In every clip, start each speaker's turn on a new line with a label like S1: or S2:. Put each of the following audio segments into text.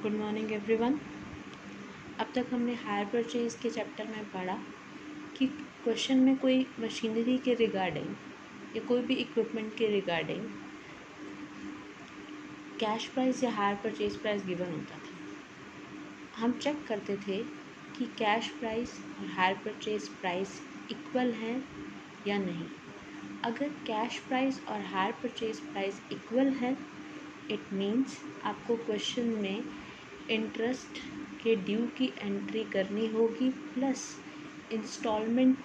S1: Good morning everyone. अब तक हमने हायर परचेज के चैप्टर में पढ़ा कि क्वेश्चन में कोई मशीनरी के रिगार्डिंग या कोई भी इक्विपमेंट के रिगार्डिंग कैश प्राइस या हायर परचेज प्राइस गिवन होता था। हम चेक करते थे कि कैश प्राइस और हायर परचेज प्राइस इक्वल हैं या नहीं। अगर कैश प्राइस और हायर परचेज प्राइस इक्वल है, इट मीन्स आपको क्वेश्चन में इंटरेस्ट के ड्यू की एंट्री करनी होगी, प्लस इंस्टॉलमेंट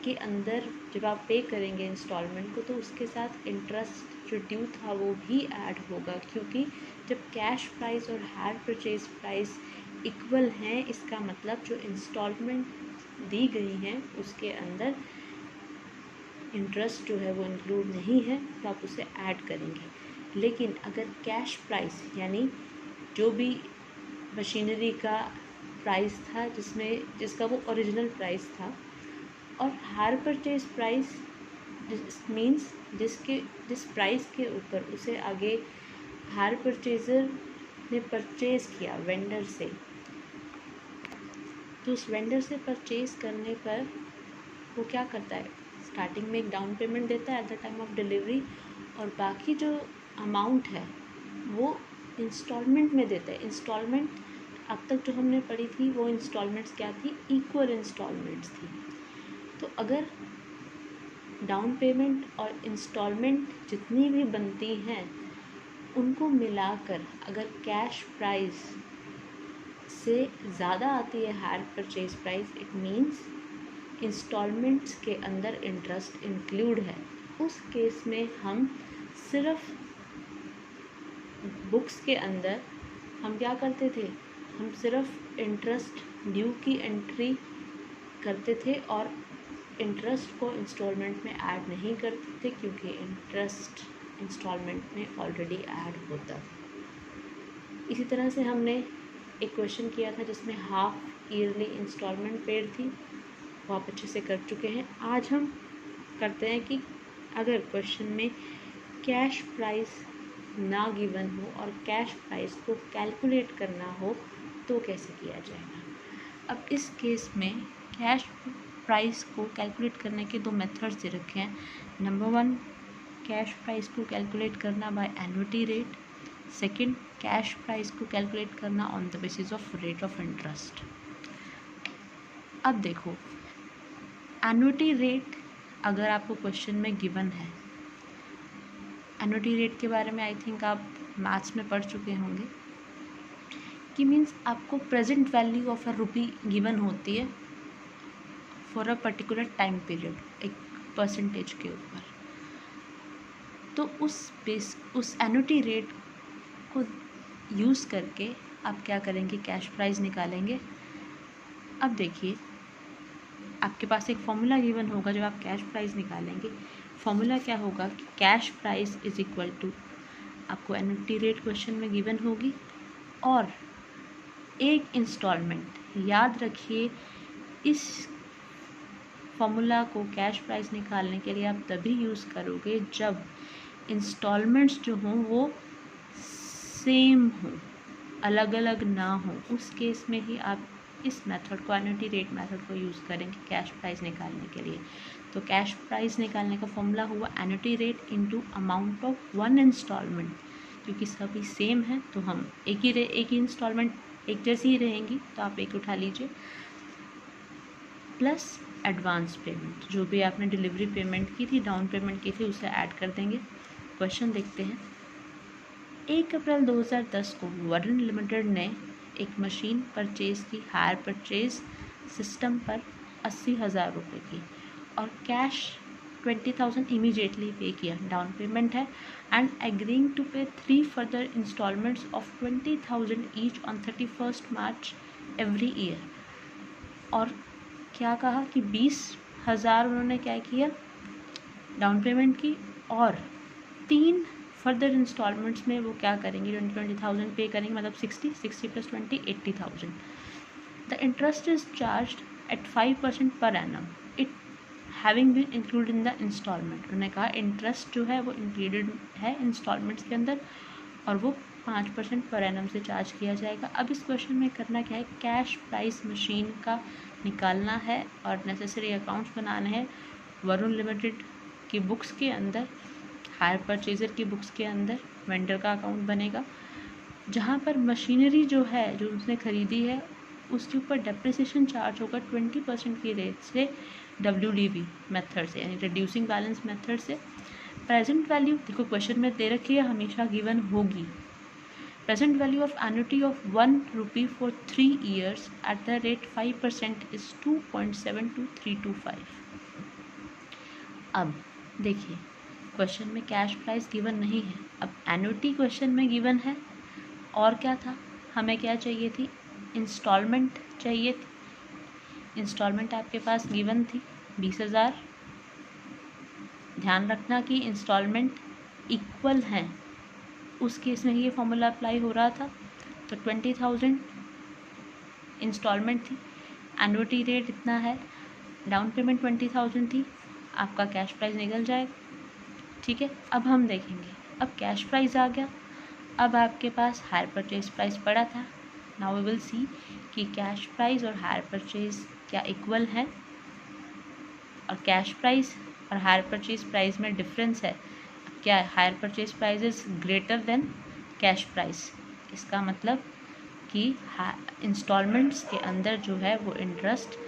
S1: के अंदर जब आप पे करेंगे इंस्टॉलमेंट को तो उसके साथ इंटरेस्ट जो ड्यू था वो भी ऐड होगा, क्योंकि जब कैश प्राइस और हायर परचेज प्राइस इक्वल हैं इसका मतलब जो इंस्टॉलमेंट दी गई हैं उसके अंदर इंटरेस्ट जो है वो इंक्लूड नहीं है तो आप उसे ऐड करेंगे। लेकिन अगर कैश प्राइस यानी जो भी मशीनरी का प्राइस था जिसका वो ओरिजिनल प्राइस था, और हायर परचेज प्राइस मीन्स जिस प्राइस के ऊपर उसे आगे हायर परचेजर ने परचेज किया वेंडर से, तो उस वेंडर से परचेज करने पर वो क्या करता है, स्टार्टिंग में एक डाउन पेमेंट देता है at the time of delivery, और बाकी जो अमाउंट है वो इंस्टॉलमेंट में देता है। इंस्टॉलमेंट अब तक जो हमने पढ़ी थी वो इंस्टॉलमेंट्स क्या थी, इक्वल इंस्टॉलमेंट्स थी। तो अगर डाउन पेमेंट और इंस्टॉलमेंट जितनी भी बनती हैं उनको मिलाकर अगर कैश प्राइस से ज़्यादा आती है hire purchase price, it means instalments के अंदर इंटरेस्ट इंक्लूड है। उस केस में हम सिर्फ बुक्स के अंदर हम क्या करते थे, हम सिर्फ इंटरेस्ट ड्यू की एंट्री करते थे और इंटरेस्ट को इंस्टॉलमेंट में ऐड नहीं करते थे, क्योंकि इंटरेस्ट इंस्टॉलमेंट में ऑलरेडी ऐड होता था। इसी तरह से हमने एक क्वेश्चन किया था जिसमें हाफ ईयरली इंस्टॉलमेंट पेड थी, वो आप अच्छे से कर चुके हैं। आज हम करते हैं कि अगर क्वेश्चन में कैश प्राइस ना गिवन हो और कैश प्राइस को कैलकुलेट करना हो तो कैसे किया जाएगा। अब इस केस में कैश प्राइस को कैलकुलेट करने के दो मेथड्स दे रखे हैं। नंबर 1, कैश प्राइस को कैलकुलेट करना by annuity rate. Second, cash price को कैलकुलेट करना on the basis of rate of interest. अब देखो, एन्युटी रेट अगर आपको क्वेश्चन में गिवन है, एन्युटी रेट के बारे में आई थिंक आप मैथ्स में पढ़ चुके होंगे कि मीन्स आपको present value of a rupee given होती है for a particular time period, एक परसेंटेज के ऊपर। तो उस एन्युटी रेट को यूज़ करके आप क्या करेंगे, कैश प्राइस निकालेंगे। अब देखिए, आपके पास एक फॉर्मूला गिवन होगा जब आप कैश प्राइस निकालेंगे। फॉर्मूला क्या होगा कि cash price is equal to, आपको एन्युटी रेट क्वेश्चन में गिवन होगी और एक इंस्टॉलमेंट। याद रखिए, इस फॉर्मूला को कैश प्राइस निकालने के लिए आप तभी यूज़ करोगे जब इंस्टॉलमेंट्स जो हों वो सेम हों, अलग अलग ना हो। उस केस में ही आप इस मेथड को, एन्युटी रेट मेथड को यूज़ करेंगे कैश प्राइस निकालने के लिए। तो कैश प्राइस निकालने का फॉर्मूला हुआ annuity rate into amount of one instalment. क्योंकि सभी सेम है तो हम एक ही इंस्टॉलमेंट एक जैसी ही रहेंगी तो आप एक उठा लीजिए, प्लस एडवांस पेमेंट, जो भी आपने डिलीवरी पेमेंट की थी, डाउन पेमेंट की थी, उसे ऐड कर देंगे। क्वेश्चन देखते हैं। 1 अप्रैल 2010 को वरुण लिमिटेड ने एक मशीन परचेज की हायर परचेज सिस्टम पर 80,000 रुपये की और कैश 20,000 इमीडिएटली पे किया, डाउन पेमेंट है, and agreeing to pay 3 further instalments of 20,000 each on 31 March every year. और क्या कहा कि 20,000 उन्होंने क्या किया, डाउन पेमेंट की, और 3 फर्दर इंस्टॉलमेंट्स में वो क्या करेंगे, 20,000 पे करेंगे, मतलब 60 plus 20 80,000। The interest is charged at 5% per annum, it having been included in the instalment. उन्होंने कहा इंटरेस्ट जो है वो इंक्लूडेड है इंस्टॉलमेंट्स के अंदर और वो 5% पर एनम से चार्ज किया जाएगा। अब इस क्वेश्चन में करना क्या है, कैश प्राइस मशीन का निकालना है और नेसेसरी अकाउंट्स बनाने हैं। वरुण लिमिटेड की बुक्स के अंदर, हायर परचेजर की बुक्स के अंदर वेंडर का अकाउंट बनेगा, जहाँ पर मशीनरी जो है जो उसने खरीदी है उसके ऊपर डेप्रिसिएशन चार्ज होगा 20% की रेट से WDV मेथड से, यानी रिड्यूसिंग बैलेंस मेथड से। प्रेजेंट वैल्यू देखो क्वेश्चन में दे रखी है, हमेशा गिवन होगी। Present value of annuity of 1 rupee for 3 years at the rate 5% is 2.72325। अब देखिए क्वेश्चन में कैश प्राइस गिवन नहीं है, अब एन्युटी क्वेश्चन में गिवन है। और क्या था, हमें क्या चाहिए थी, इंस्टॉलमेंट चाहिए थी। इंस्टॉलमेंट आपके पास गिवन थी 20,000। ध्यान रखना कि इंस्टॉलमेंट इक्वल हैं, उस केस में ये फॉर्मूला अप्लाई हो रहा था। तो 20,000 इंस्टॉलमेंट थी, एन्युटी रेट इतना है, डाउन पेमेंट 20,000 थी, आपका कैश प्राइस निकल जाएगा। ठीक है, अब हम देखेंगे, अब कैश प्राइस आ गया, अब आपके पास हायर परचेज प्राइस पड़ा था। नाउ वी विल सी कि कैश प्राइस और हायर परचेज क्या इक्वल है, और कैश प्राइस और हायर परचेज प्राइस में डिफरेंस है। क्या है, hire purchase price is greater than cash price. इसका मतलब कि इंस्टॉलमेंट्स के अंदर जो है वो इंटरेस्ट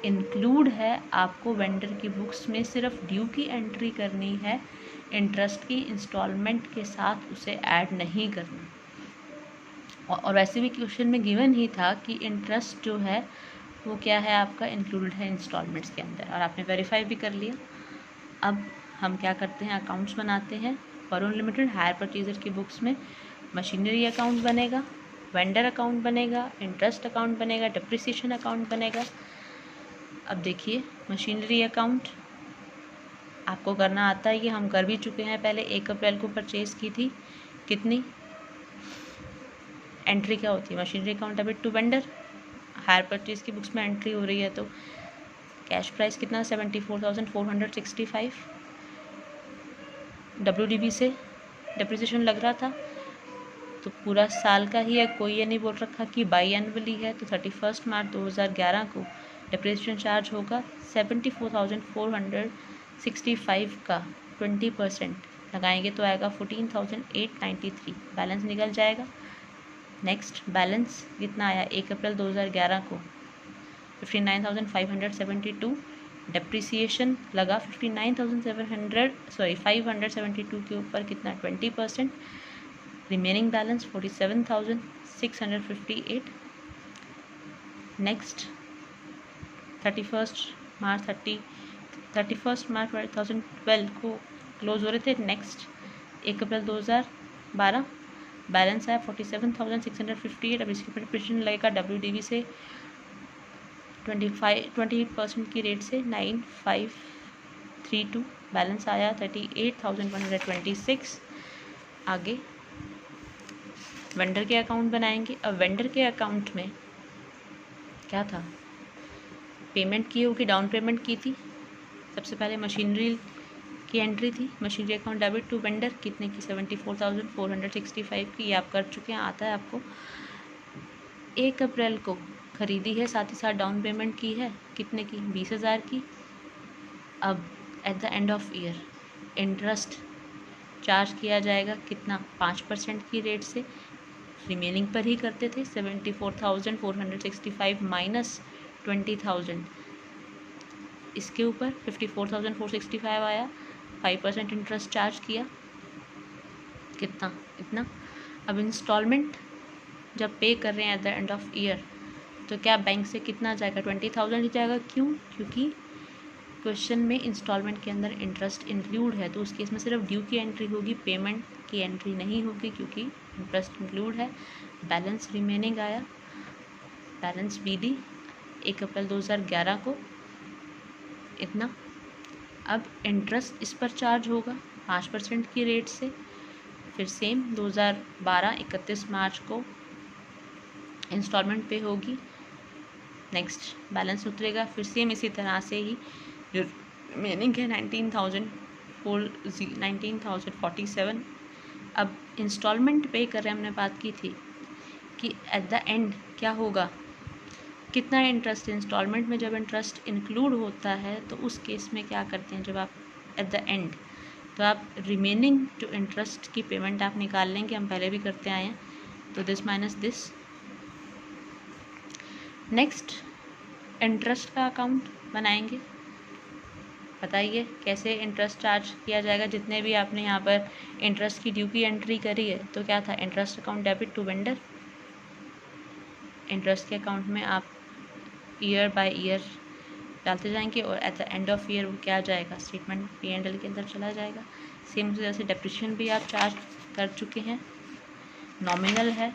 S1: इंक्लूड है। आपको वेंडर की बुक्स में सिर्फ ड्यू की एंट्री करनी है, इंटरेस्ट की इंस्टॉलमेंट के साथ उसे ऐड नहीं करना। और वैसे भी क्वेश्चन में गिवन ही था कि इंटरेस्ट जो है वो क्या है, आपका इंक्लूड है इंस्टॉलमेंट्स के अंदर, और आपने वेरीफाई भी कर लिया। अब हम क्या करते हैं, अकाउंट्स बनाते हैं। वरुण लिमिटेड हायर परचेजर की बुक्स में मशीनरी अकाउंट बनेगा, वेंडर अकाउंट बनेगा, इंटरेस्ट अकाउंट बनेगा, डिप्रिसिएशन अकाउंट बनेगा। अब देखिए मशीनरी अकाउंट आपको करना आता है, ये हम कर भी चुके हैं पहले। 1 अप्रैल को परचेज़ की थी, कितनी एंट्री क्या होती है, machinery account debit to vendor. Hire purchase की बुक्स में एंट्री हो रही है तो कैश प्राइस कितना 74,465। WDV से डिप्रिसिएशन लग रहा था तो पूरा साल का ही है, कोई ये नहीं बोल रखा कि बाई एनुअली है। तो 31 मार्च 2011 को डिप्रिसिएशन चार्ज होगा 74,465 का 20% लगाएंगे तो आएगा 14,893, बैलेंस निकल जाएगा। नेक्स्ट बैलेंस कितना आया 1 अप्रैल 2011 को 59,572, डिप्रिसिएशन लगा 572 के ऊपर कितना 20%, रिमेनिंग बैलेंस 47,658। नेक्स्ट 31 मार्च 2012 को क्लोज हो रहे थे। नेक्स्ट 1 अप्रैल 2012 बैलेंस आया 47,658। अब इसके ऊपर डिप्रिसिएशन लगेगा WDV से 20% की रेट से 9532, बैलेंस आया 38,126। आगे वेंडर के अकाउंट बनाएंगे। अब वेंडर के अकाउंट में क्या था, पेमेंट की होगी, डाउन पेमेंट की थी। सबसे पहले मशीनरी की एंट्री थी, machinery account debit to vendor कितने की 74,465 की, ये आप कर चुके हैं, आता है आपको। 1 अप्रैल को खरीदी है, साथ ही साथ डाउन पेमेंट की है, कितने की 20,000 की। अब eight the end of year interest charge किया जाएगा कितना 5% की रेट से, रिमेनिंग पर ही करते थे। 74,465 माइनस 20,000, इसके ऊपर 54,465 आया, 5% इंटरेस्ट चार्ज किया, कितना इतना। अब इंस्टॉलमेंट जब पे कर रहे हैं eight the end of year तो क्या बैंक से कितना जाएगा 20,000 ही जाएगा। क्यों, क्योंकि क्वेश्चन में इंस्टॉलमेंट के अंदर इंटरेस्ट इंक्लूड है, तो उस केस में सिर्फ ड्यू की एंट्री होगी, पेमेंट की एंट्री नहीं होगी क्योंकि इंटरेस्ट इंक्लूड है। बैलेंस रिमेनिंग आया, बैलेंस BD 1 अप्रैल 2011 को इतना। अब इंटरेस्ट इस पर चार्ज होगा 5% की रेट से, फिर सेम 2012 31 मार्च को इंस्टॉलमेंट पे होगी। नेक्स्ट बैलेंस उतरेगा, फिर सेम इसी तरह से ही रिमेनिंग है 19,047 अब इंस्टॉलमेंट पे कर रहे हैं, हमने बात की थी कि एट द एंड क्या होगा, कितना इंटरेस्ट। इंस्टॉलमेंट में जब इंटरेस्ट इंक्लूड होता है तो उस केस में क्या करते हैं, जब आप एट द एंड, तो आप रिमेनिंग जो इंटरेस्ट की पेमेंट आप निकाल लेंगे, हम पहले भी करते आए हैं, तो this minus this. Next interest का अकाउंट बनाएंगे। बताइए कैसे इंटरेस्ट चार्ज किया जाएगा। जितने भी आपने यहाँ पर इंटरेस्ट की ड्यू की एंट्री करी है, तो क्या था, interest account debit to vendor. Interest के अकाउंट में आप ईयर बाय ईयर डालते जाएंगे और at the end of year वो क्या आ जाएगा, स्टेटमेंट P&L के अंदर चला जाएगा। सेम उसी तरह से डेप्रिसिएशन भी आप चार्ज कर चुके हैं, नॉमिनल है,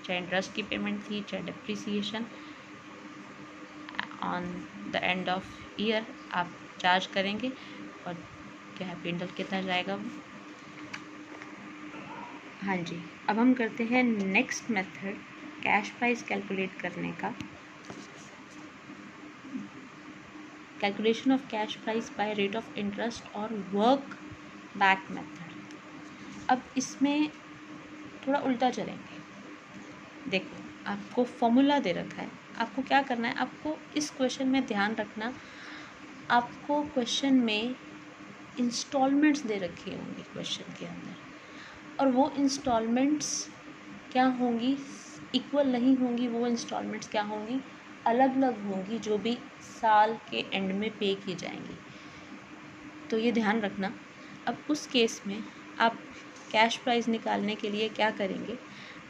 S1: चाहे इंटरेस्ट की पेमेंट थी चाहे depreciation, on the end of year आप चार्ज करेंगे और क्या है, P&L के अंदर जाएगा वो। हाँ जी, अब हम करते हैं next method cash price calculate करने का। Calculation of cash price by rate of interest और वर्क बैक मेथड। अब इसमें थोड़ा उल्टा चलेंगे। देखो, आपको फॉर्मूला दे रखा है, आपको क्या करना है, आपको इस क्वेश्चन में ध्यान रखना, आपको क्वेश्चन में इंस्टॉलमेंट्स दे रखी होंगी क्वेश्चन के अंदर, और वो इंस्टॉलमेंट्स क्या होंगी, इक्वल नहीं होंगी। वो इंस्टॉलमेंट्स क्या होंगी, अलग अलग होंगी, जो भी साल के एंड में पे की जाएंगी। तो ये ध्यान रखना। अब उस केस में आप कैश प्राइस निकालने के लिए क्या करेंगे,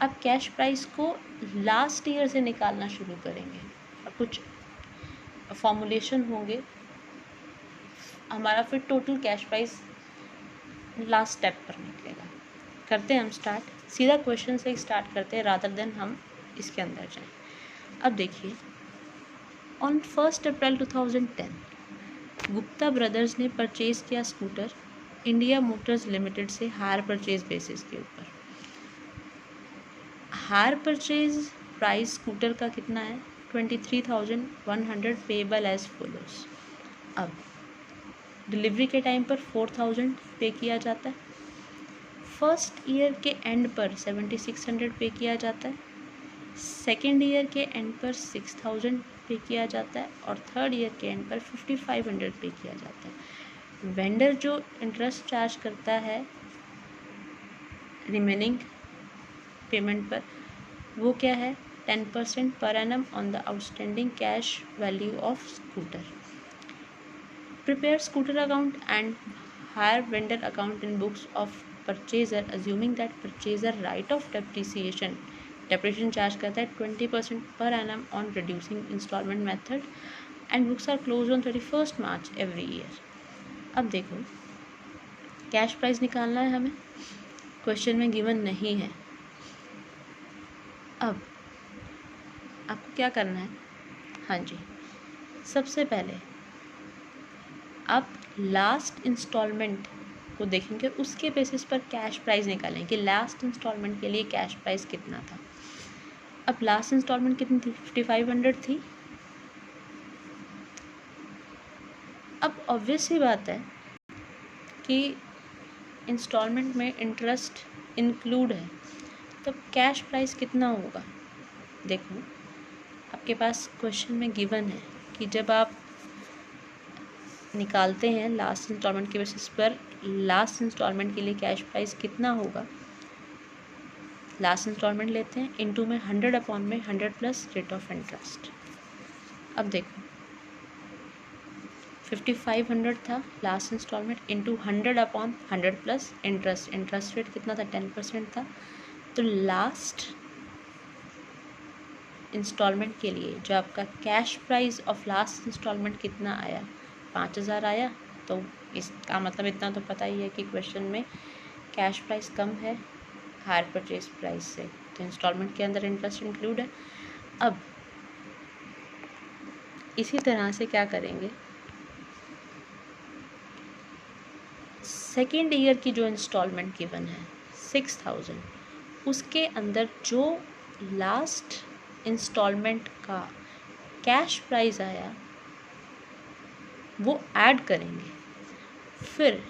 S1: आप कैश प्राइस को लास्ट ईयर से निकालना शुरू करेंगे और कुछ फॉर्मुलेशन होंगे हमारा, फिर total cash price last step पर निकलेगा। करते हैं हम स्टार्ट, सीधा क्वेश्चन से स्टार्ट करते हैं रादर देन हम इसके अंदर जाएं। अब देखिए, ऑन 1 अप्रैल 2010 गुप्ता ब्रदर्स ने परचेज़ किया स्कूटर इंडिया मोटर्स लिमिटेड से हायर परचेज बेसिस के ऊपर। हायर परचेज प्राइस स्कूटर का कितना है, 23,100 पेबल एज फॉलोज। अब डिलीवरी के टाइम पर 4,000 पे किया जाता है, फर्स्ट ईयर के एंड पर 7,600 पे किया जाता है, सेकेंड ईयर के एंड पर 6,000 पे किया जाता है और थर्ड ईयर के एंड पर 5,500 पे किया जाता है। वेंडर जो इंटरेस्ट चार्ज करता है रिमेनिंग पेमेंट पर, वो क्या है, 10% per annum on the outstanding cash value of scooter. Prepare scooter account and hire vendor account in books of purchaser assuming that purchaser write off depreciation charge करता है 20% per annum on reducing instalment method and books are close on 31 March every year. अब देखो, cash price निकालना है हमें, question में given नहीं है। अब आपको क्या करना है, हाँ जी, सबसे पहले आप लास्ट इंस्टॉलमेंट को देखेंगे, उसके बेसिस पर कैश प्राइस निकालेंगे कि लास्ट इंस्टॉलमेंट के लिए कैश प्राइस कितना था। अब लास्ट इंस्टॉलमेंट कितनी थी, 5,500 थी। अब ऑब्वियस ही बात है कि इंस्टॉलमेंट में इंटरेस्ट इंक्लूड है, तो कैश प्राइस कितना होगा। देखो, आपके पास क्वेश्चन में गिवन है कि जब आप निकालते हैं लास्ट इंस्टॉलमेंट के बेसिस पर, लास्ट इंस्टॉलमेंट के लिए कैश प्राइस कितना होगा, लास्ट इंस्टॉलमेंट लेते हैं इनटू में 100 अपॉन में 100 प्लस रेट ऑफ इंटरेस्ट। अब देखो, 5,500 था last instalment into 100 upon 100 plus interest rate कितना था, 10% था। तो लास्ट इंस्टॉलमेंट के लिए जो आपका cash price of last instalment कितना आया, 5,000 आया। तो इसका मतलब इतना तो पता ही है कि क्वेश्चन में कैश प्राइस कम है हायर परचेज प्राइस से, तो इंस्टॉलमेंट के अंदर इंटरेस्ट इंक्लूड है। अब इसी तरह से क्या करेंगे, सेकेंड ईयर की जो इंस्टॉलमेंट गिवन है 6,000, उसके अंदर जो लास्ट इंस्टॉलमेंट का कैश प्राइस आया वो ऐड करेंगे, फिर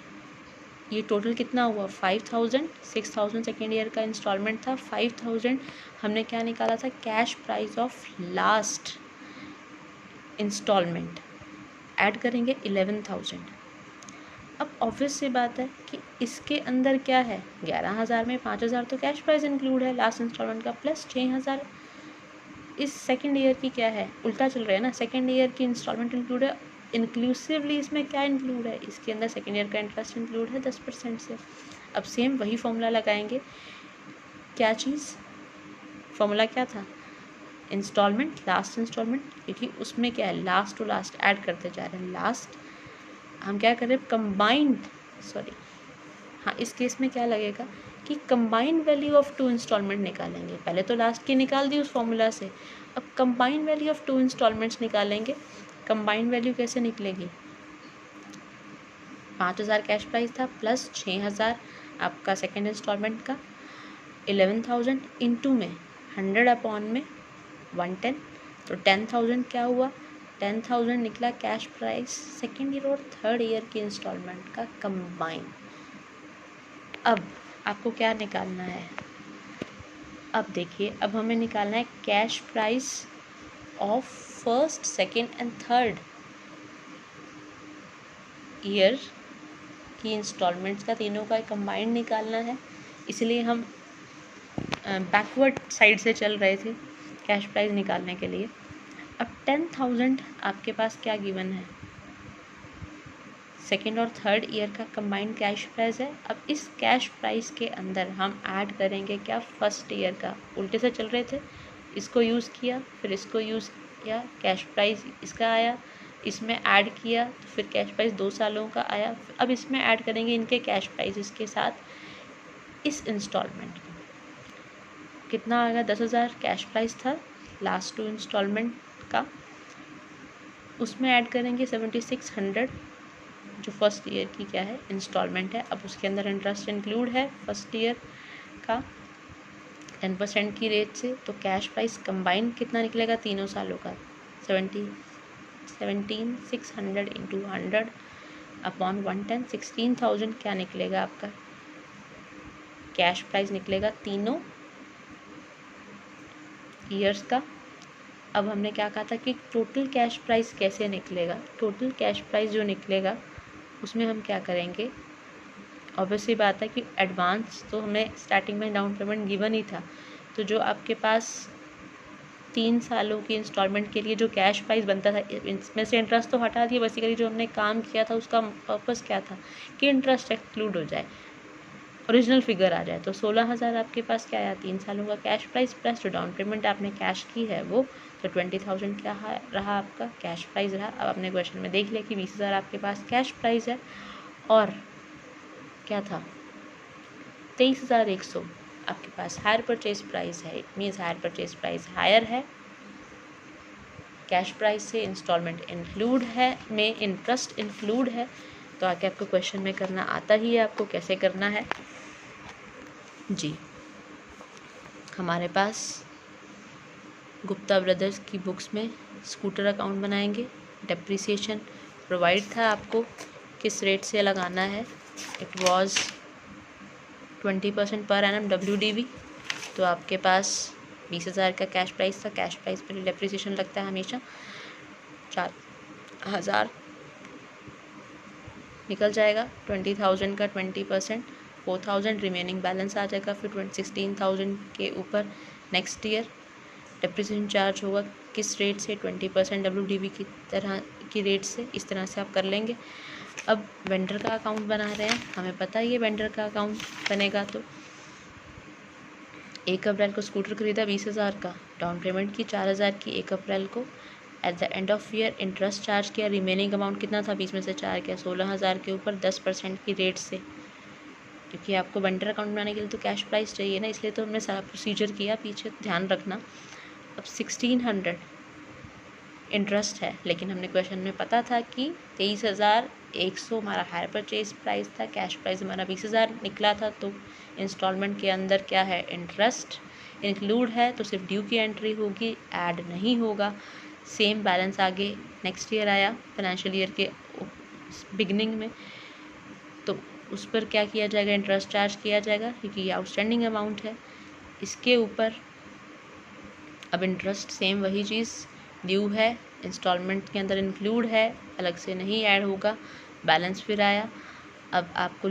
S1: ये टोटल कितना हुआ 5000, 6000 सेकेंड ईयर का इंस्टॉलमेंट था, 5000 हमने क्या निकाला था cash price of last instalment, add करेंगे 11000। अब ऑब्वियस सी बात है कि इसके अंदर क्या है 11000 में 5000 तो कैश प्राइस इंक्लूड है लास्ट इंस्टॉलमेंट का, प्लस 6000 इस सेकेंड ईयर की क्या है उल्टा चल रहा है ना, सेकेंड ईयर की इंस्टॉलमेंट इंक्लूड है, इंक्लूसिवली इसमें क्या इंक्लूड है, इसके अंदर सेकेंड ईयर का इंटरेस्ट इंक्लूड है 10% से। अब सेम वही फॉर्मूला लगाएंगे, क्या चीज़ फॉर्मूला क्या था इंस्टॉलमेंट लास्ट इंस्टॉलमेंट, क्योंकि उसमें क्या है लास्ट टू लास्ट ऐड करते जा रहे हैं, लास्ट हम क्या कर रहे हैं कंबाइंड, सॉरी हाँ इस केस में क्या लगेगा कि combined value of two instalment निकालेंगे, पहले तो लास्ट की निकाल दी उस फॉर्मूला से, अब combined value of two instalments निकालेंगे। कंबाइंड वैल्यू कैसे निकलेगी 5000 कैश प्राइस था प्लस 6000 आपका सेकेंड इंस्टॉलमेंट का, 11000 इंटू में 100 अपॉन में 110, तो 10000 क्या हुआ 10000 निकला कैश प्राइस सेकेंड ईयर और थर्ड ईयर की इंस्टॉलमेंट का कंबाइन। अब आपको क्या निकालना है, अब देखिए अब हमें निकालना है cash price of first second and third year की इंस्टॉलमेंट्स का, तीनों का कंबाइंड निकालना है, इसलिए हम बैकवर्ड साइड से चल रहे थे कैश प्राइस निकालने के लिए। अब 10000 आपके पास क्या गिवन है सेकेंड और थर्ड ईयर का कंबाइंड कैश प्राइस है। अब इस कैश प्राइस के अंदर हम ऐड करेंगे क्या फर्स्ट ईयर का, उल्टे से चल रहे थे, इसको यूज़ किया फिर इसको यूज़ किया, कैश प्राइस इसका आया, इसमें ऐड किया तो फिर कैश प्राइस 2 सालों का आया, अब इसमें ऐड करेंगे इनके कैश प्राइस के साथ इस इंस्टॉलमेंट का, कितना आएगा 10,000 कैश प्राइस था लास्ट 2 इंस्टॉलमेंट का, उसमें ऐड करेंगे 7600 जो फर्स्ट ईयर की क्या है इंस्टॉलमेंट है। अब उसके अंदर इंटरेस्ट इंक्लूड है फर्स्ट ईयर का 10% की रेट से, तो कैश प्राइस कंबाइन कितना निकलेगा तीनों सालों का 17600 इंटू 100 अपॉन 110, 16000 क्या निकलेगा आपका कैश प्राइस निकलेगा तीनों ईयर्स का। अब हमने क्या कहा था कि टोटल कैश प्राइस कैसे निकलेगा, टोटल कैश प्राइस जो निकलेगा उसमें हम क्या करेंगे, ऑब्वियसली बात है कि एडवांस तो हमें स्टार्टिंग में डाउन पेमेंट गिवन ही था, तो जो आपके पास 3 सालों की इंस्टॉलमेंट के लिए जो कैश प्राइस बनता था इसमें से इंटरेस्ट तो हटा दिया, बेसिकली जो हमने काम किया था उसका पर्पस क्या था कि इंटरेस्ट एक्सक्लूड हो जाए, ओरिजिनल फिगर आ जाए, तो 16000 आपके पास क्या आया 3 सालों का कैश प्राइस प्लस जो डाउन पेमेंट आपने कैश की है वो, तो 20000 क्या रहा आपका कैश प्राइस रहा। अब आपने क्वेश्चन में देख लिया कि 20000 आपके पास कैश प्राइस है और क्या था 23100 आपके पास हायर परचेज प्राइस है, it means hire purchase price higher है, कैश प्राइस से इंस्टॉलमेंट इंक्लूड है, में इंटरेस्ट इंक्लूड है, तो आगे आपको क्वेश्चन में करना आता ही है आपको कैसे करना है जी। हमारे पास गुप्ता ब्रदर्स की बुक्स में स्कूटर अकाउंट बनाएंगे, डेप्रिसिएशन प्रोवाइड था आपको किस रेट से लगाना है, it was 20% per annum WDV, तो आपके पास 20000 का कैश प्राइस था, कैश प्राइस पर डेप्रिसिएशन लगता है हमेशा 4000 निकल जाएगा, 20000 का 20% 4000 रिमेनिंग बैलेंस आ जाएगा, फिर 16000 के ऊपर नेक्स्ट ईयर डेप्रिसिएशन चार्ज होगा किस रेट से 20% WDV की तरह की रेट से, इस तरह से आप कर लेंगे। अब वेंडर का अकाउंट बना रहे हैं, हमें पता ही है वेंडर का अकाउंट बनेगा, तो 1 अप्रैल को स्कूटर खरीदा 20000 का, डाउन पेमेंट की 4000 की 1 अप्रैल को, eight the end of year interest charge किया, रिमेनिंग अमाउंट कितना था 20 में से 4 किया 16000 के ऊपर 10% की रेट से, क्योंकि आपको वेंडर अकाउंट बनाने के लिए तो कैश प्राइस चाहिए ना, इसलिए तो हमने सारा प्रोसीजर किया पीछे, ध्यान रखना। अब 1600 इंटरेस्ट है, लेकिन हमने क्वेश्चन में पता था कि 23100 हमारा हायर परचेज प्राइस था, कैश प्राइस हमारा 20000 निकला था, तो इंस्टॉलमेंट के अंदर क्या है इंटरेस्ट इंक्लूड है, तो सिर्फ ड्यू की एंट्री होगी, ऐड नहीं होगा। सेम बैलेंस आगे नेक्स्ट ईयर आया फाइनेंशियल ईयर के बिगनिंग में, तो उस पर क्या किया जाएगा, इंटरेस्ट चार्ज किया जाएगा क्योंकि ये आउटस्टैंडिंग अमाउंट है। इसके ऊपर अब इंटरेस्ट सेम वही चीज़ ड्यू है, इंस्टॉलमेंट के अंदर इंक्लूड है, अलग से नहीं ऐड होगा, बैलेंस फिर आया। अब आपको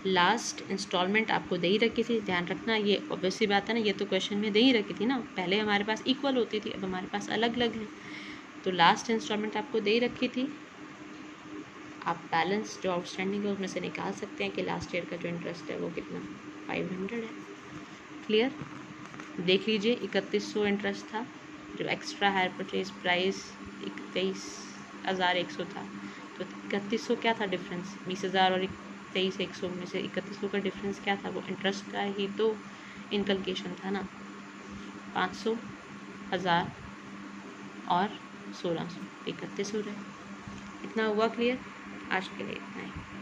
S1: लास्ट इंस्टॉलमेंट आपको दे ही रखी थी, ध्यान रखना, ये ऑब्वियसली बात है ना, ये तो क्वेश्चन में दे ही रखी थी ना, पहले हमारे पास इक्वल होती थी, अब हमारे पास अलग अलग है। तो लास्ट इंस्टॉलमेंट आपको दे ही रखी थी, आप बैलेंस जो आउटस्टैंडिंग है उसमें से निकाल सकते हैं कि लास्ट ईयर का जो इंटरेस्ट है वो कितना 500 है। क्लियर? देख लीजिए 3100 इंटरेस्ट था, जो एक्स्ट्रा हायर परचेज प्राइस 23,100 था, तो 3100 क्या था डिफरेंस, 20,000 और 23,100 में से 3100 का डिफरेंस क्या था, वो इंटरेस्ट का ही तो इनकलकेशन था ना, 500, 1000 और 1600, 3100 रहे। इतना हुआ क्लियर? आज के लिए इतना ही।